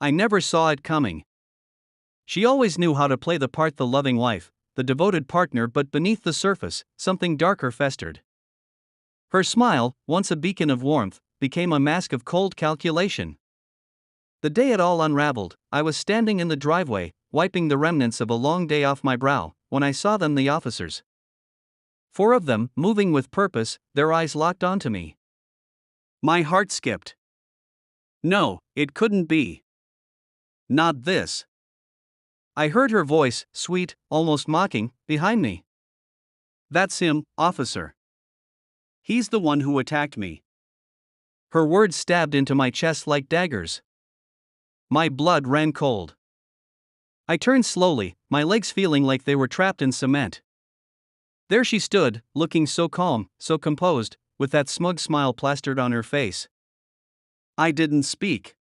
I never saw it coming. She always knew how to play the part, the loving wife, the devoted partner, but beneath the surface, something darker festered. Her smile, once a beacon of warmth, became a mask of cold calculation. The day it all unraveled, I was standing in the driveway, wiping the remnants of a long day off my brow, when I saw them, the officers. 4 of them, moving with purpose, their eyes locked onto me. My heart skipped. No, it couldn't be. Not this. I heard her voice, sweet, almost mocking, behind me. That's him, officer. He's the one who attacked me. Her words stabbed into my chest like daggers. My blood ran cold. I turned slowly, my legs feeling like they were trapped in cement. There she stood, looking so calm, so composed, with that smug smile plastered on her face. I didn't speak.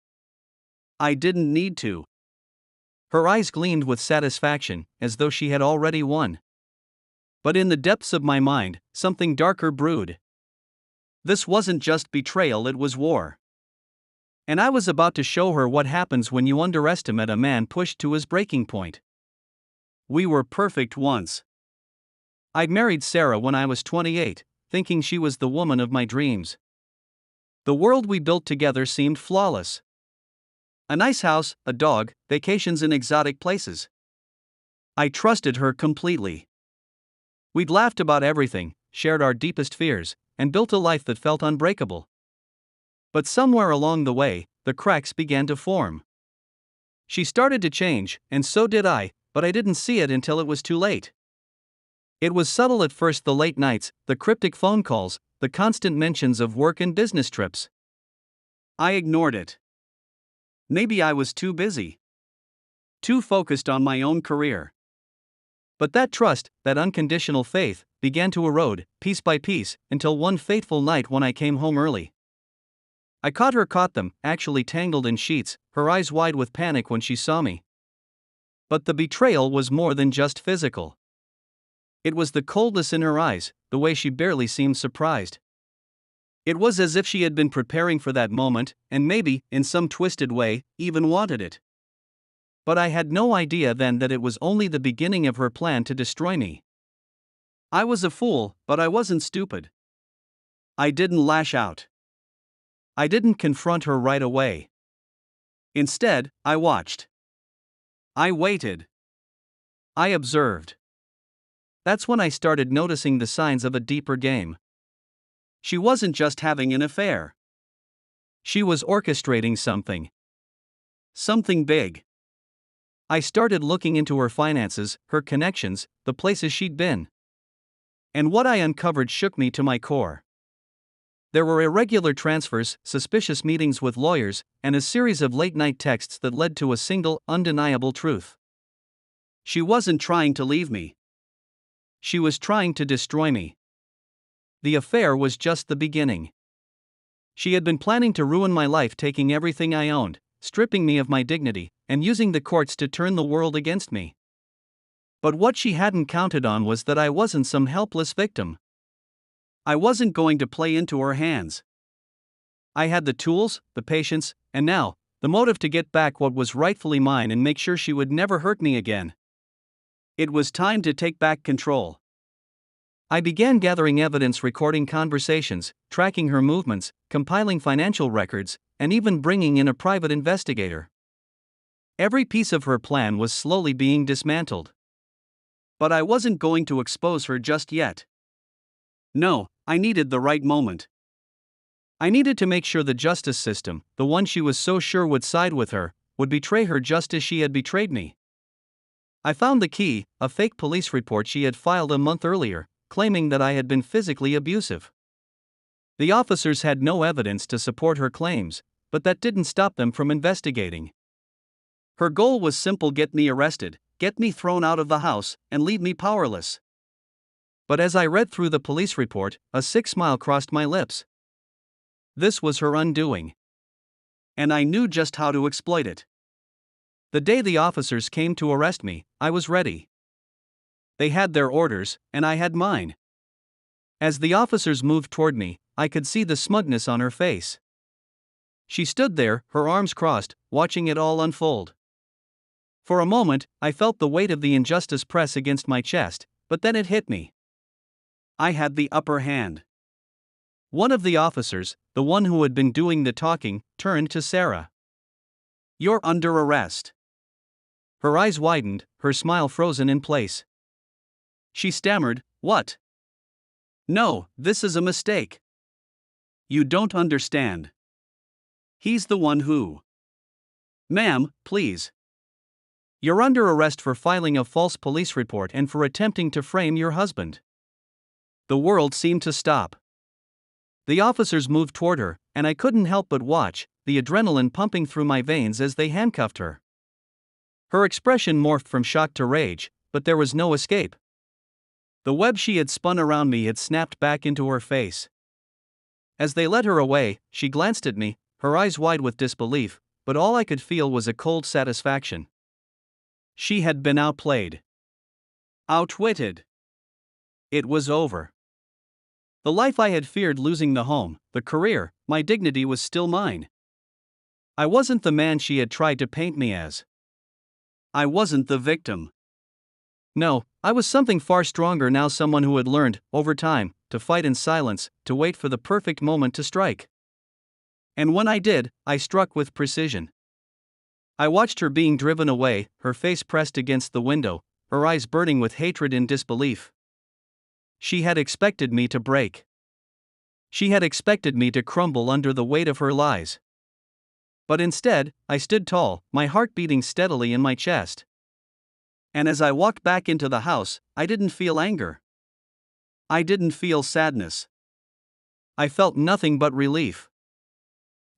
I didn't need to. Her eyes gleamed with satisfaction, as though she had already won. But in the depths of my mind, something darker brewed. This wasn't just betrayal, it was war. And I was about to show her what happens when you underestimate a man pushed to his breaking point. We were perfect once. I'd married Sarah when I was 28, thinking she was the woman of my dreams. The world we built together seemed flawless. A nice house, a dog, vacations in exotic places. I trusted her completely. We'd laughed about everything, shared our deepest fears, and built a life that felt unbreakable. But somewhere along the way, the cracks began to form. She started to change, and so did I, but I didn't see it until it was too late. It was subtle at first, the late nights, the cryptic phone calls, the constant mentions of work and business trips. I ignored it. Maybe I was too busy. Too focused on my own career. But that trust, that unconditional faith, began to erode, piece by piece, until one fateful night when I came home early. I caught them, actually tangled in sheets, her eyes wide with panic when she saw me. But the betrayal was more than just physical. It was the coldness in her eyes, the way she barely seemed surprised. It was as if she had been preparing for that moment, and maybe, in some twisted way, even wanted it. But I had no idea then that it was only the beginning of her plan to destroy me. I was a fool, but I wasn't stupid. I didn't lash out. I didn't confront her right away. Instead, I watched. I waited. I observed. That's when I started noticing the signs of a deeper game. She wasn't just having an affair. She was orchestrating something. Something big. I started looking into her finances, her connections, the places she'd been. And what I uncovered shook me to my core. There were irregular transfers, suspicious meetings with lawyers, and a series of late-night texts that led to a single, undeniable truth. She wasn't trying to leave me. She was trying to destroy me. The affair was just the beginning. She had been planning to ruin my life, taking everything I owned, stripping me of my dignity, and using the courts to turn the world against me. But what she hadn't counted on was that I wasn't some helpless victim. I wasn't going to play into her hands. I had the tools, the patience, and now, the motive to get back what was rightfully mine and make sure she would never hurt me again. It was time to take back control. I began gathering evidence, recording conversations, tracking her movements, compiling financial records, and even bringing in a private investigator. Every piece of her plan was slowly being dismantled. But I wasn't going to expose her just yet. No, I needed the right moment. I needed to make sure the justice system, the one she was so sure would side with her, would betray her just as she had betrayed me. I found the key, a fake police report she had filed a month earlier, claiming that I had been physically abusive. The officers had no evidence to support her claims, but that didn't stop them from investigating. Her goal was simple: get me arrested, get me thrown out of the house, and leave me powerless. But as I read through the police report, a sick smile crossed my lips. This was her undoing. And I knew just how to exploit it. The day the officers came to arrest me, I was ready. They had their orders, and I had mine. As the officers moved toward me, I could see the smugness on her face. She stood there, her arms crossed, watching it all unfold. For a moment, I felt the weight of the injustice press against my chest, but then it hit me. I had the upper hand. One of the officers, the one who had been doing the talking, turned to Sarah. "You're under arrest." Her eyes widened, her smile frozen in place. She stammered, "What?" "No, this is a mistake. You don't understand. He's the one who." "Ma'am, please. You're under arrest for filing a false police report and for attempting to frame your husband." The world seemed to stop. The officers moved toward her, and I couldn't help but watch, the adrenaline pumping through my veins as they handcuffed her. Her expression morphed from shock to rage, but there was no escape. The web she had spun around me had snapped back into her face. As they led her away, she glanced at me, her eyes wide with disbelief, but all I could feel was a cold satisfaction. She had been outplayed. Outwitted. It was over. The life I had feared losing, the home, the career, my dignity was still mine. I wasn't the man she had tried to paint me as. I wasn't the victim. No, I was something far stronger now, someone who had learned, over time, to fight in silence, to wait for the perfect moment to strike. And when I did, I struck with precision. I watched her being driven away, her face pressed against the window, her eyes burning with hatred and disbelief. She had expected me to break. She had expected me to crumble under the weight of her lies. But instead, I stood tall, my heart beating steadily in my chest. And as I walked back into the house, I didn't feel anger. I didn't feel sadness. I felt nothing but relief.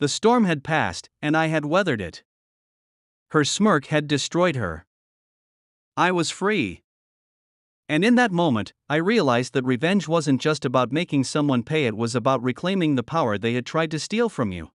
The storm had passed, and I had weathered it. Her smirk had destroyed her. I was free. And in that moment, I realized that revenge wasn't just about making someone pay, it was about reclaiming the power they had tried to steal from you.